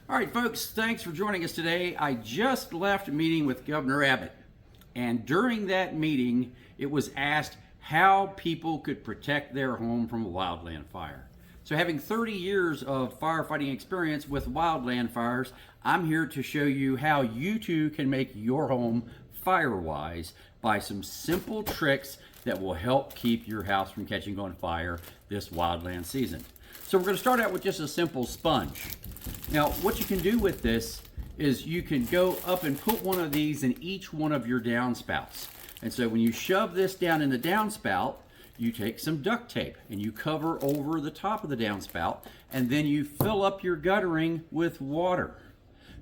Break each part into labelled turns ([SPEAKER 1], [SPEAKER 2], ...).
[SPEAKER 1] All right, folks, thanks for joining us today. I just left a meeting with Governor Abbott, and during that meeting, it was asked how people could protect their home from a wildland fire. So having 30 years of firefighting experience with wildland fires, I'm here to show you how you too can make your home fire-wise by some simple tricks that will help keep your house from catching on fire this wildland season. So we're going to start out with just a simple sponge. Now, what you can do with this is you can go up and put one of these in each one of your downspouts. And so when you shove this down in the downspout, you take some duct tape and you cover over the top of the downspout, and then you fill up your guttering with water.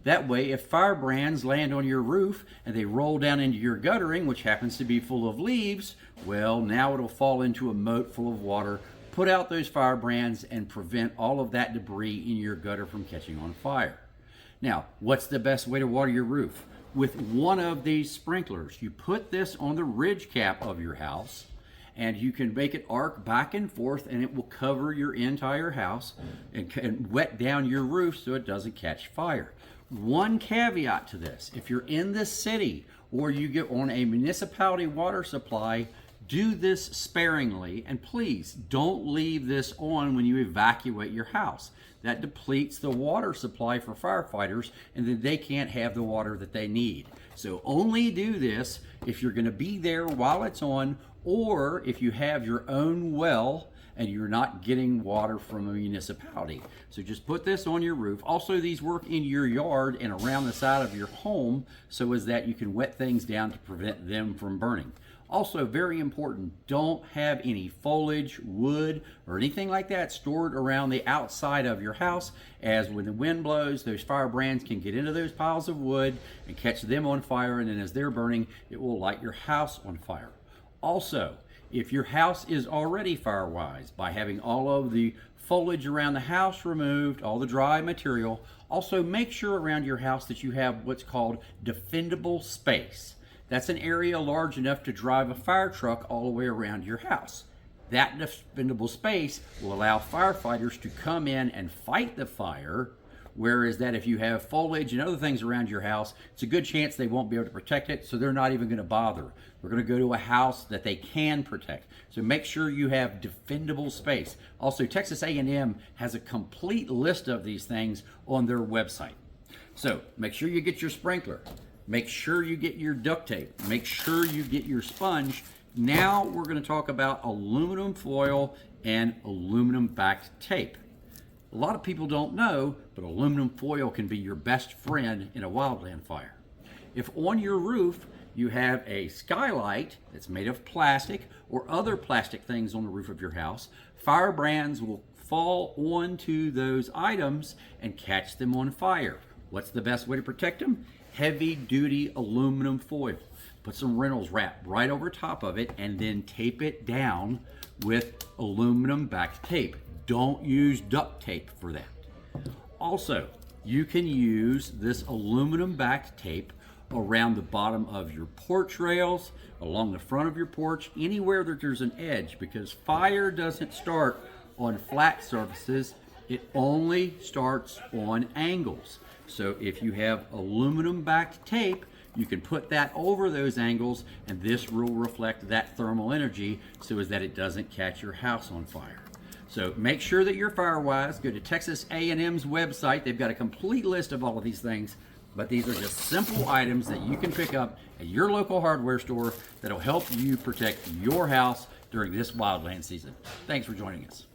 [SPEAKER 1] That way, if firebrands land on your roof and they roll down into your guttering, which happens to be full of leaves, well, now it'll fall into a moat full of water, put out those firebrands, and prevent all of that debris in your gutter from catching on fire. Now, what's the best way to water your roof? With one of these sprinklers. You put this on the ridge cap of your house, and you can make it arc back and forth, and it will cover your entire house and wet down your roof so it doesn't catch fire. One caveat to this: if you're in the city or you get on a municipality water supply, do this sparingly, and please don't leave this on when you evacuate your house. That depletes the water supply for firefighters, and then they can't have the water that they need. So only do this if you're going to be there while it's on, or if you have your own well and you're not getting water from a municipality. So just put this on your roof. Also, these work in your yard and around the side of your home so as that you can wet things down to prevent them from burning. Also, very important, don't have any foliage, wood, or anything like that stored around the outside of your house, as when the wind blows, those firebrands can get into those piles of wood and catch them on fire, and then as they're burning, it will light your house on fire. Also, if your house is already fire-wise, by having all of the foliage around the house removed, all the dry material, also make sure around your house that you have what's called defendable space. That's an area large enough to drive a fire truck all the way around your house. That defendable space will allow firefighters to come in and fight the fire, whereas that if you have foliage and other things around your house, it's a good chance they won't be able to protect it, so they're not even going to bother. They're going to go to a house that they can protect. So make sure you have defendable space. Also, Texas A&M has a complete list of these things on their website. So make sure you get your sprinkler. Make sure you get your duct tape. Make sure you get your sponge. Now we're going to talk about aluminum foil and aluminum backed tape. A lot of people don't know, but aluminum foil can be your best friend in a wildland fire. If on your roof you have a skylight that's made of plastic or other plastic things on the roof of your house, firebrands will fall onto those items and catch them on fire. What's the best way to protect them? Heavy-duty aluminum foil. Put some Reynolds wrap right over top of it and then tape it down with aluminum backed tape. Don't use duct tape for that. Also, you can use this aluminum backed tape around the bottom of your porch rails, along the front of your porch, anywhere that there's an edge, because fire doesn't start on flat surfaces, it only starts on angles. So if you have aluminum backed tape, you can put that over those angles, and this will reflect that thermal energy so as that it doesn't catch your house on fire. So make sure that you're fire-wise. Go to Texas A&M's website. They've got a complete list of all of these things, but these are just simple items that you can pick up at your local hardware store that'll help you protect your house during this wildland season. Thanks for joining us.